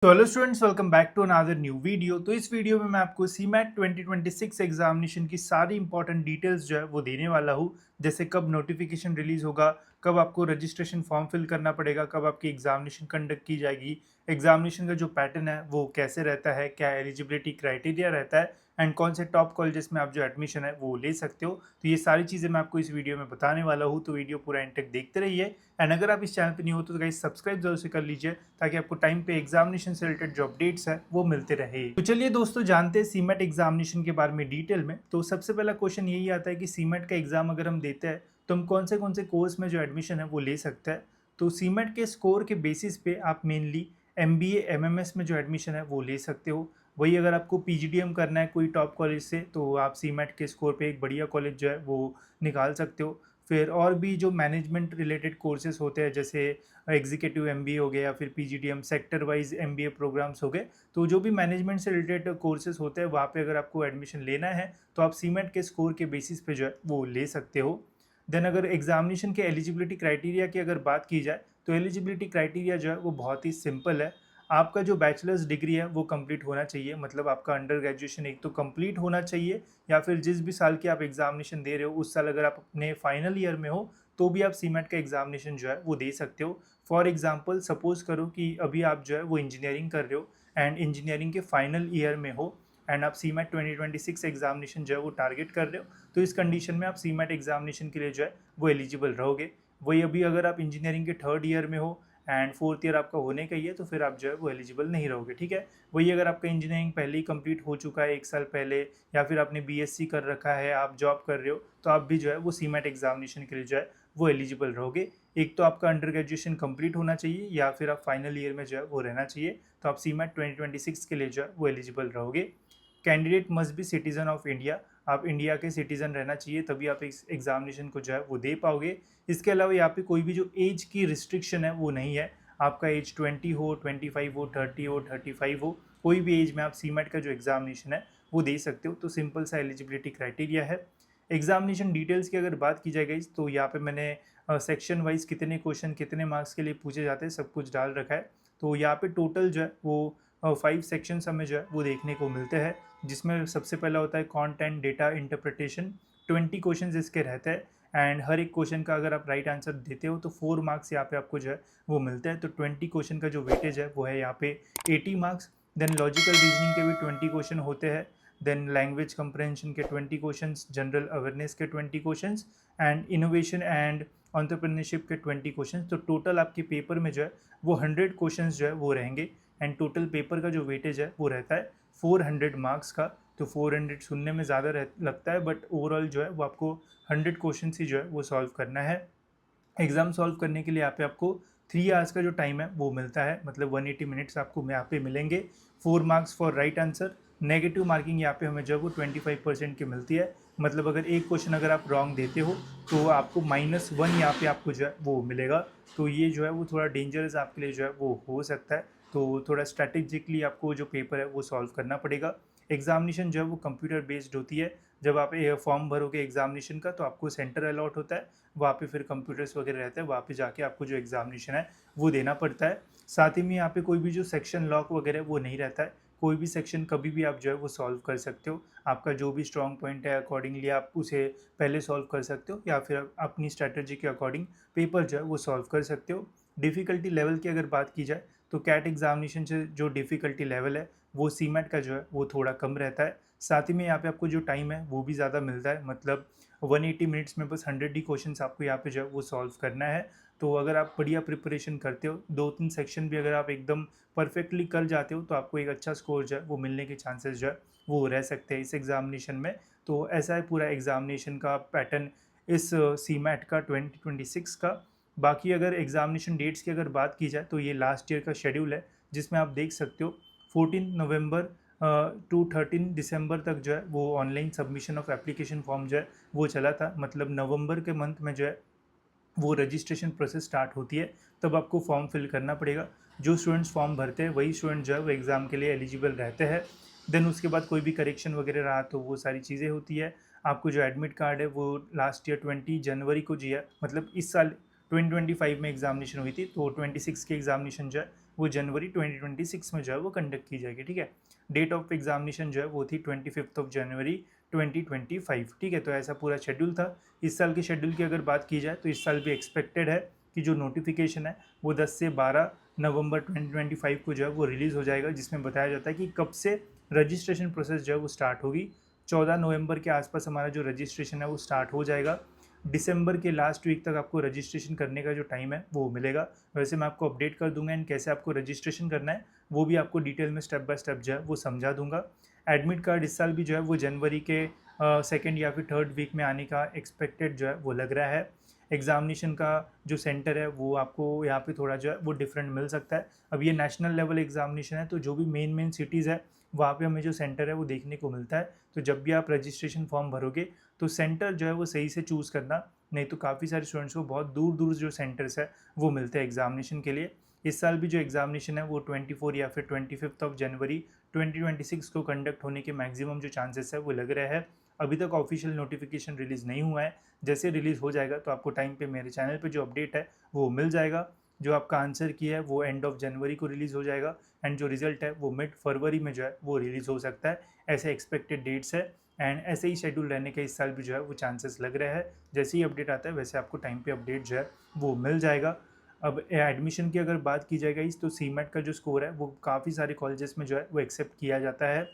तो hello students, welcome back to another new video. तो इस वीडियो में मैं आपको सीमैट 2026 एग्जामिनेशन की सारी इंपॉर्टेंट डिटेल्स जो है वो देने वाला हूँ। जैसे कब नोटिफिकेशन रिलीज होगा, कब आपको रजिस्ट्रेशन फॉर्म फिल करना पड़ेगा, कब आपकी एग्जामिनेशन कंडक्ट की जाएगी, एग्जामिनेशन का जो पैटर्न है वो कैसे रहता है, क्या एलिजिबिलिटी क्राइटेरिया रहता है एंड कौन से टॉप कॉलेजेस में आप जो एडमिशन है वो ले सकते हो। तो ये सारी चीज़ें मैं आपको इस वीडियो में बताने वाला हूँ, तो वीडियो पूरा एंड तक देखते रहिए। एंड अगर आप इस चैनल पे न्यू हो तो गाइस सब्सक्राइब जरूर से कर लीजिए ताकि आपको टाइम पे एग्जामिनेशन से रिलेटेड जो अपडेट्स है वो मिलते रहे। तो चलिए दोस्तों, जानते हैं सीमेट एग्जामिनेशन के बारे में डिटेल में। तो सबसे पहला क्वेश्चन यही आता है कि सीमेट का एग्जाम अगर हम देते हैं तो हम कौन से कोर्स में जो एडमिशन है वो ले सकते हैं। तो सीमेट के स्कोर के बेसिस पे आप मेनली MBA MMS में जो एडमिशन है वो ले सकते हो। वही अगर आपको PGDM करना है कोई टॉप कॉलेज से तो आप सीमेट के स्कोर पे एक बढ़िया कॉलेज जो है वो निकाल सकते हो। फिर और भी जो मैनेजमेंट रिलेटेड कोर्सेज होते हैं, जैसे एग्जीक्यूटिव MBA हो गया या फिर PGDM sector wise MBA programs हो गए, तो जो भी मैनेजमेंट से रिलेटेड कोर्सेज होते हैं वहाँ पे अगर आपको एडमिशन लेना है तो आप सीमेट के स्कोर के बेसिस पे जो है वो ले सकते हो। देन अगर एग्जामिनेशन के एलिजिबिलिटी क्राइटेरिया की अगर बात की जाए तो एलिजिबिलिटी क्राइटेरिया जो है वो बहुत ही सिंपल है। आपका जो बैचलर्स डिग्री है वो कंप्लीट होना चाहिए, मतलब आपका अंडर ग्रेजुएशन एक तो कंप्लीट होना चाहिए, या फिर जिस भी साल की आप एग्जामिनेशन दे रहे हो उस साल अगर आप अपने फाइनल ईयर में हो तो भी आप सीमेट का एग्जामिनेशन जो है वो दे सकते हो। फॉर एग्जाम्पल सपोज करो कि अभी आप जो है वो इंजीनियरिंग कर रहे हो एंड इंजीनियरिंग के फाइनल ईयर में हो एंड आप सीमेट 2026 एग्जामिनेशन जो है वो टारगेट कर रहे हो, तो इस कंडीशन में आप सीमेट एग्जामिनेशन के लिए जो है वो एलिजिबल रहोगे। वही अभी अगर आप इंजीनियरिंग के थर्ड ईयर में हो एंड फोर्थ ईयर आपका होने का ही है तो फिर आप जो है वो एलिजिबल नहीं रहोगे, ठीक है। वही अगर आपका इंजीनियरिंग पहले ही कंप्लीट हो चुका है एक साल पहले, या फिर आपने BSc कर रखा है, आप जॉब कर रहे हो, तो आप भी जो है वो सीमेट एग्जामिनेशन के लिए जो है वो एलिजिबल रहोगे। एक तो आपका अंडर ग्रेजुएशन कंप्लीट होना चाहिए या फिर आप फाइनल ईयर में जो है वो रहना चाहिए, तो आप सीमेट 2026 के लिए जो है वो एलिजिबल रहोगे। Candidate must be citizen of India, आप इंडिया के सिटीजन रहना चाहिए तभी आप इस एग्जामिनेशन को जो है वो दे पाओगे। इसके अलावा यहाँ पे कोई भी जो एज की रिस्ट्रिक्शन है वो नहीं है। आपका एज 20 हो, 25 हो, 30 हो, 35 हो, कोई भी एज में आप सीमेट का जो एग्जामिनेशन है वो दे सकते हो। तो सिंपल सा एलिजिबिलिटी क्राइटेरिया है। एग्जामिनेशन डिटेल्स की अगर बात की जाए गई तो यहाँ पे मैंने सेक्शन वाइज कितने क्वेश्चन कितने मार्क्स के लिए पूछे जाते हैं सब कुछ डाल रखा है। तो यहाँ पे टोटल जो है वो 5 सेक्शंस हमें जो है वो देखने को मिलते हैं, जिसमें सबसे पहला होता है कंटेंट डेटा इंटरप्रिटेशन। 20 क्वेश्चंस इसके रहते हैं एंड हर एक क्वेश्चन का अगर आप राइट आंसर देते हो तो 4 मार्क्स यहाँ पे आपको जो है वो मिलते हैं। तो 20 क्वेश्चन का जो वेटेज है वो है यहाँ पे 80 मार्क्स। देन लॉजिकल रीजनिंग के भी 20 क्वेश्चन होते हैं। देन लैंग्वेज कंप्रहेंशन के 20 क्वेश्चन, जनरल अवेयरनेस के 20 question and innovation and entrepreneurship के 20 क्वेश्चन। तो टोटल आपके पेपर में जो है वो 100 क्वेश्चन जो है वो रहेंगे एंड टोटल पेपर का जो वेटेज है वो रहता है 400 मार्क्स का। तो 400 सुनने में ज़्यादा लगता है बट ओवरऑल जो है वो आपको 100 क्वेश्चन ही जो है वो सॉल्व करना है। एग्ज़ाम सॉल्व करने के लिए यहाँ पे आपको 3 आवर्स का जो टाइम है वो मिलता है, मतलब 180 मिनट्स आपको यहाँ पे मिलेंगे। 4 marks for right answer. Negative marking यहाँ पे हमें जो है वो 25% की मिलती है, मतलब अगर एक क्वेश्चन अगर आप रॉन्ग देते हो तो आपको -1 यहाँ पे आपको जो है वो मिलेगा। तो ये जो है वो थोड़ा डेंजरस आपके लिए जो है वो हो सकता है। तो थोड़ा स्ट्रैटेजिकली आपको जो पेपर है वो सॉल्व करना पड़ेगा। एग्जामिनेशन जो है वो कंप्यूटर बेस्ड होती है। जब आप फॉर्म भरोगे एग्जामिनेशन का तो आपको सेंटर अलॉट होता है, वहाँ पे फिर कंप्यूटर्स वगैरह रहते हैं, वहाँ पे जाके आपको जो एग्जामिनेशन है वो देना पड़ता है। साथ ही में यहाँ पे कोई भी जो सेक्शन लॉक वगैरह वो नहीं रहता है, कोई भी सेक्शन कभी भी आप जो है वो सॉल्व कर सकते हो। आपका जो भी स्ट्रॉन्ग पॉइंट है अकॉर्डिंगली आप उसे पहले सॉल्व कर सकते हो या फिर आप अपनी स्ट्रैटेजी के अकॉर्डिंग पेपर जो है वो सॉल्व कर सकते हो। डिफ़िकल्टी लेवल की अगर बात की जाए तो कैट एग्जामिनेशन से जो डिफ़िकल्टी लेवल है वो सीमेट का जो है वो थोड़ा कम रहता है। साथ ही में यहाँ पे आपको जो टाइम है वो भी ज़्यादा मिलता है, मतलब 180 मिनट्स में बस 100 ही क्वेश्चंस आपको यहाँ पे जो है वो सॉल्व करना है। तो अगर आप बढ़िया प्रिपरेशन करते हो, 2-3 सेक्शन भी अगर आप एकदम परफेक्टली कर जाते हो तो आपको एक अच्छा स्कोर जो है वो मिलने के चांसेस जो है वो रह सकते हैं इस एग्जामिनेशन में। तो ऐसा है पूरा एग्जामिनेशन का पैटर्न इस सीमैट का 2026 का। बाकी अगर एग्जामिनेशन डेट्स की अगर बात की जाए तो ये लास्ट ईयर का शेड्यूल है, जिसमें आप देख सकते हो 14 नवंबर टू 13 दिसंबर तक जो है वो online submission of application form जो है वो चला था। मतलब नवंबर के मंथ में जो है वो रजिस्ट्रेशन प्रोसेस स्टार्ट होती है, तब आपको फॉर्म फिल करना पड़ेगा। जो स्टूडेंट्स फॉर्म भरते हैं वही स्टूडेंट जो है वो एग्ज़ाम के लिए एलिजिबल रहते हैं। देन उसके बाद कोई भी करेक्शन वगैरह रहा तो वो सारी चीज़ें होती है। आपको जो एडमिट कार्ड है वो लास्ट ईयर 20 जनवरी को जी है, मतलब इस साल 2025 में एग्जामिनेशन हुई थी तो 26 की एग्जामिनेशन जो है वो जनवरी 2026 में जो है वो कंडक्ट की जाएगी, ठीक है। डेट ऑफ एग्जामिनेशन जो है वो थी 25 जनवरी 2025, ठीक है। तो ऐसा पूरा शेड्यूल था। इस साल के शेड्यूल की अगर बात की जाए तो इस साल भी एक्सपेक्टेड है कि जो नोटिफिकेशन है वो 10 से 12 नवंबर 2025 को जो है वो रिलीज़ हो जाएगा, जिसमें बताया जाता है कि कब से रजिस्ट्रेशन प्रोसेस जो है वो स्टार्ट होगी। 14 नवंबर के आसपास हमारा जो रजिस्ट्रेशन है वो स्टार्ट हो जाएगा। दिसंबर के लास्ट वीक तक आपको रजिस्ट्रेशन करने का जो टाइम है वो मिलेगा। वैसे मैं आपको अपडेट कर दूंगा एंड कैसे आपको रजिस्ट्रेशन करना है वो भी आपको डिटेल में स्टेप बाय स्टेप जो है वो समझा दूंगा। एडमिट कार्ड इस साल भी जो है वो जनवरी के सेकेंड या फिर थर्ड वीक में आने का एक्सपेक्टेड जो है वो लग रहा है। एग्जामिनेशन का जो सेंटर है वो आपको यहाँ पे थोड़ा जो है वो डिफरेंट मिल सकता है। अब ये नेशनल लेवल एग्जामिनेशन है, तो जो भी मेन सिटीज़ है वहाँ पे हमें जो सेंटर है वो देखने को मिलता है। तो जब भी आप रजिस्ट्रेशन फॉर्म भरोगे तो सेंटर जो है वो सही से चूज़ करना, नहीं तो काफ़ी सारे स्टूडेंट्स को बहुत दूर दूर जो सेंटर्स है वो मिलते हैं एग्जामिनेशन के लिए। इस साल भी जो एग्जामिनेशन है वो 24 या फिर 25 जनवरी 2026 को कंडक्ट होने के मैक्सिमम जो चांसेस है वो लग रहे हैं। अभी तक ऑफिशियल नोटिफिकेशन रिलीज़ नहीं हुआ है। जैसे रिलीज़ हो जाएगा तो आपको टाइम पे मेरे चैनल पे जो अपडेट है वो मिल जाएगा। जो आपका आंसर की है वो एंड ऑफ जनवरी को रिलीज़ हो जाएगा एंड जो रिजल्ट है वो मिड फरवरी में जो है वो रिलीज़ हो सकता है। ऐसे एक्सपेक्टेड डेट्स है एंड ऐसे ही शेड्यूल रहने के इस साल भी जो है वो चांसेस लग रहे हैं। जैसे ही अपडेट आता है वैसे आपको टाइम पे अपडेट जो है वो मिल जाएगा। अब एडमिशन की अगर बात की जाएगा इस तो सीमेट का जो स्कोर है वो काफ़ी सारे कॉलेजेस में जो है वो एक्सेप्ट किया जाता है।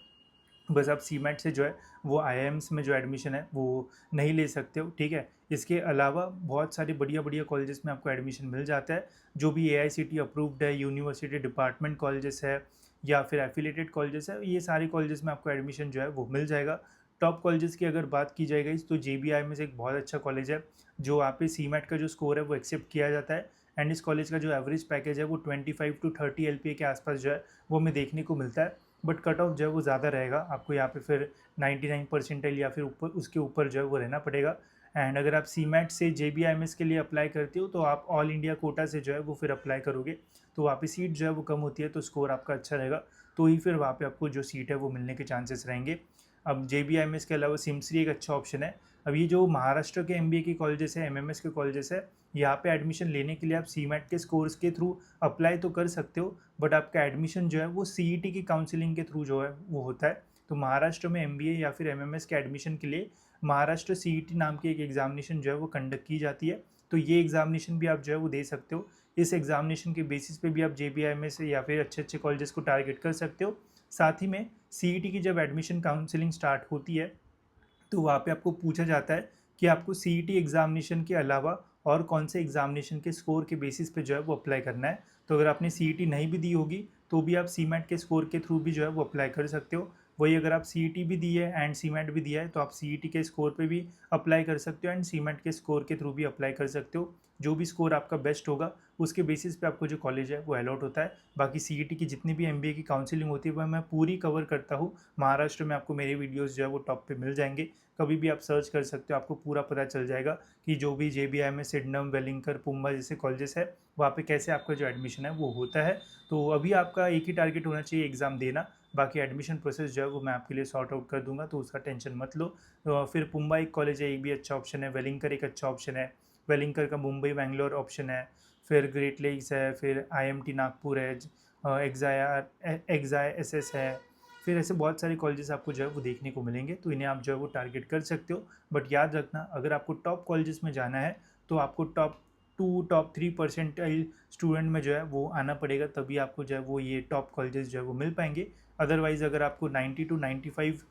बस आप सीमेट से जो है वो आईआईएम्स में जो एडमिशन है वो नहीं ले सकते हो, ठीक है। इसके अलावा बहुत सारे बढ़िया बढ़िया कॉलेजेस में आपको एडमिशन मिल जाता है। जो भी एआईसीटी अप्रूव्ड है, यूनिवर्सिटी डिपार्टमेंट कॉलेजेस है या फिर एफिलेटेड कॉलेजेस है, ये सारे कॉलेजेस में आपको एडमिशन जो है वो मिल जाएगा। टॉप कॉलेजेस की अगर बात की जाएगी तो जेबीआई में से एक बहुत अच्छा कॉलेज है जो वहाँ पे सीमेट का जो स्कोर है वो एक्सेप्ट किया जाता है। एंड इस कॉलेज का जो एवरेज पैकेज है वो 25 to 30 एलपीए के आसपास जो है वो हमें देखने को मिलता है। बट कट ऑफ जो है वो ज़्यादा रहेगा, आपको यहाँ पे फिर 99 परसेंटाइल या फिर ऊपर उसके ऊपर जो है वो रहना पड़ेगा। एंड अगर आप सीमेट से जेबीआईएमएस के लिए अप्लाई करते हो तो आप ऑल इंडिया कोटा से जो है वो फिर अप्लाई करोगे, तो वहाँ पे सीट जो है वो कम होती है, तो स्कोर आपका अच्छा रहेगा, तो ही फिर वहाँ पे आपको जो सीट है वो मिलने के चांसेस रहेंगे। अब जेबीआईएमएस के अलावा सिमसरी एक अच्छा ऑप्शन है। अब ये जो महाराष्ट्र के एमबीए के कॉलेजेस है, एमएमएस के कॉलेजेस है, यहाँ पे एडमिशन लेने के लिए आप सीमेट के स्कोर्स के थ्रू अप्लाई तो कर सकते हो, बट आपका एडमिशन जो है वो सीईटी की काउंसलिंग के थ्रू जो है वो होता है। तो महाराष्ट्र में एमबीए या फिर एमएमएस के एडमिशन के लिए महाराष्ट्र सीईटी नाम की एक एग्जामिनेशन जो है वो कंडक्ट की जाती है। तो ये एग्जामिनेशन भी आप जो है वो दे सकते हो। इस एग्जामिनेशन के बेसिस पे भी आप जेबीआईएमएस या फिर अच्छे अच्छे कॉलेजेस को टारगेट कर सकते हो। साथ ही में सीईटी की जब एडमिशन काउंसलिंग स्टार्ट होती है तो वहाँ पे आपको पूछा जाता है कि आपको सीईटी एग्जामिनेशन के अलावा और कौन से एग्जामिनेशन के स्कोर के बेसिस पे जो है वो अप्लाई करना है। तो अगर आपने सीईटी नहीं भी दी होगी तो भी आप सीमेट के स्कोर के थ्रू भी जो है वो अप्लाई कर सकते हो। वही अगर आप सीईटी भी दी है एंड सीमेट भी दिया है तो आप सीईटी के स्कोर पे भी अप्लाई कर सकते हो एंड सीमेट के स्कोर के थ्रू भी अप्लाई कर सकते हो। जो भी स्कोर आपका बेस्ट होगा उसके बेसिस पे आपको जो कॉलेज है वो अलॉट होता है। बाकी सीईटी की जितनी भी एमबीए की काउंसलिंग होती है वह मैं पूरी कवर करता हूँ। महाराष्ट्र में आपको मेरे वीडियोज़ जो है वो टॉप पे मिल जाएंगे, कभी भी आप सर्च कर सकते हो, आपको पूरा पता चल जाएगा कि जो भी जेबीआई में सिडनम, वेलिंगकर, पुम्बा जैसे कॉलेजेस है वहाँ पे कैसे आपका जो एडमिशन है वो होता है। तो अभी आपका एक ही टारगेट होना चाहिए, एग्ज़ाम देना। बाकी एडमिशन प्रोसेस जो है वो मैं आपके लिए सॉर्ट आउट कर दूंगा, तो उसका टेंशन मत लो। फिर पुम्बा एक कॉलेज है, एक भी अच्छा ऑप्शन है। वेलिंगकर एक अच्छा ऑप्शन है, वेलिंगकर का मुंबई बैंगलोर ऑप्शन है। फिर ग्रेट लेक्स है, फिर आईएमटी नागपुर है, एग्जाई एसएस है। फिर ऐसे बहुत सारे कॉलेजेस आपको जो है वो देखने को मिलेंगे, तो इन्हें आप जो है वो टारगेट कर सकते हो। बट याद रखना, अगर आपको टॉप कॉलेजेस में जाना है तो आपको टॉप 3 परसेंटाइल स्टूडेंट में जो है वो आना पड़ेगा, तभी आपको जो है वो ये टॉप कॉलेजेस जो है वो मिल पाएंगे। अदरवाइज़ अगर आपको 90 to 95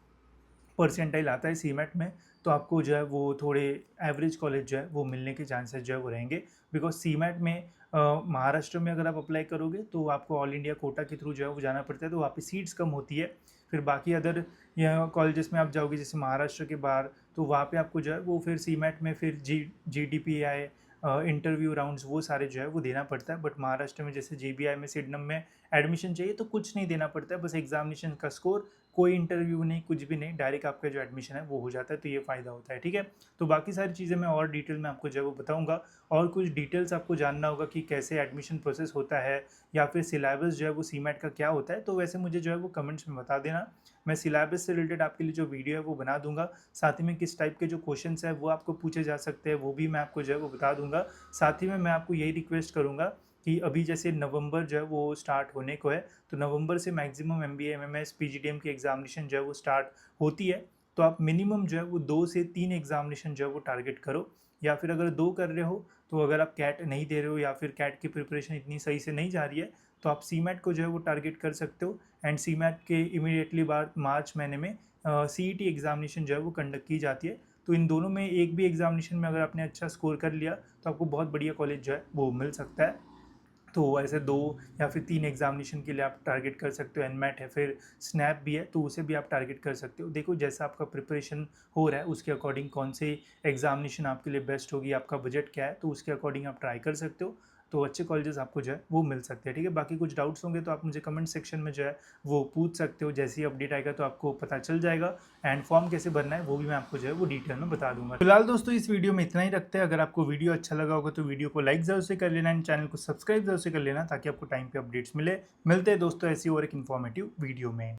परसेंटाइल आता है सीमेट में तो आपको जो है वो थोड़े एवरेज कॉलेज जो है वो मिलने के चांसेस जो है वो रहेंगे। बिकॉज सीमेट में महाराष्ट्र में अगर आप अप्लाई करोगे तो आपको ऑल इंडिया कोटा के थ्रू जो है वो जाना पड़ता है, तो वहाँ पे सीट्स कम होती है। फिर बाकी अदर यहाँ कॉलेजेस में आप जाओगे जैसे महाराष्ट्र के बाहर, तो वहाँ पे आपको जो है वो फिर सीमेट में फिर G D P I interview rounds वो सारे जो है वो देना पड़ता है। बट महाराष्ट्र में जैसे जेबीआई में, सिडनम में एडमिशन चाहिए तो कुछ नहीं देना पड़ता है, बस एग्जामिनेशन का स्कोर, कोई इंटरव्यू नहीं, कुछ भी नहीं, डायरेक्ट आपका जो एडमिशन है वो हो जाता है, तो ये फ़ायदा होता है, ठीक है। तो बाकी सारी चीज़ें मैं और डिटेल में आपको जो है वो बताऊंगा। और कुछ डिटेल्स आपको जानना होगा कि कैसे एडमिशन प्रोसेस होता है या फिर सिलेबस जो है वो सीमेट का क्या होता है, तो वैसे मुझे जो है वो कमेंट्स में बता देना। मैं सिलेबस से रिलेटेड आपके लिए जो वीडियो है वो बना दूंगा। साथ ही में किस टाइप के जो क्वेश्चन है वो आपको पूछे जा सकते हैं वो भी मैं आपको जो है वो बता दूंगा। साथ ही में मैं आपको यही रिक्वेस्ट करूँगा कि अभी जैसे नवंबर जो है वो स्टार्ट होने को है, तो नवंबर से मैक्सिमम एमबीए, एमएमएस, पीजीडीएम की एग्जामिनेशन जो है वो स्टार्ट होती है। तो आप मिनिमम जो है वो 2 से 3 एग्जामिनेशन जो है वो टारगेट करो, या फिर अगर 2 कर रहे हो तो अगर आप कैट नहीं दे रहे हो या फिर कैट की प्रिपरेशन इतनी सही से नहीं जा रही है तो आप सीमैट को जो है वो टारगेट कर सकते हो। एंड सीमैट के इमीडिएटली बाद मार्च महीने में सीईटी एग्जामिनेशन जो है वो कंडक्ट की जाती है। तो इन दोनों में एक भी एग्जामिनेशन में अगर आपने अच्छा स्कोर कर लिया तो आपको बहुत बढ़िया कॉलेज जो है वो मिल सकता है। तो ऐसे 2 या फिर 3 एग्जामिनेशन के लिए आप टारगेट कर सकते हो। एनमैट है, फिर स्नैप भी है, तो उसे भी आप टारगेट कर सकते हो। देखो जैसा आपका प्रिपरेशन हो रहा है उसके अकॉर्डिंग कौन से एग्जामिनेशन आपके लिए बेस्ट होगी, आपका बजट क्या है, तो उसके अकॉर्डिंग आप ट्राई कर सकते हो। तो अच्छे कॉलेजेस आपको जो है वो मिल सकते हैं। ठीक है, बाकी कुछ डाउट्स होंगे तो आप मुझे कमेंट सेक्शन में जो है वो पूछ सकते हो। जैसे ही अपडेट आएगा तो आपको पता चल जाएगा। एंड फॉर्म कैसे भरना है वो भी मैं आपको जो है वो डिटेल में बता दूंगा। फिलहाल दोस्तों इस वीडियो में इतना ही रखते हैं। अगर आपको वीडियो अच्छा लगा होगा तो वीडियो को लाइक जरूर से कर लेना एंड चैनल को सब्सक्राइब जरूर से कर लेना ताकि आपको टाइम पे अपडेट्स मिले। मिलते हैं दोस्तों ऐसी और एक इन्फॉर्मेटिव वीडियो में।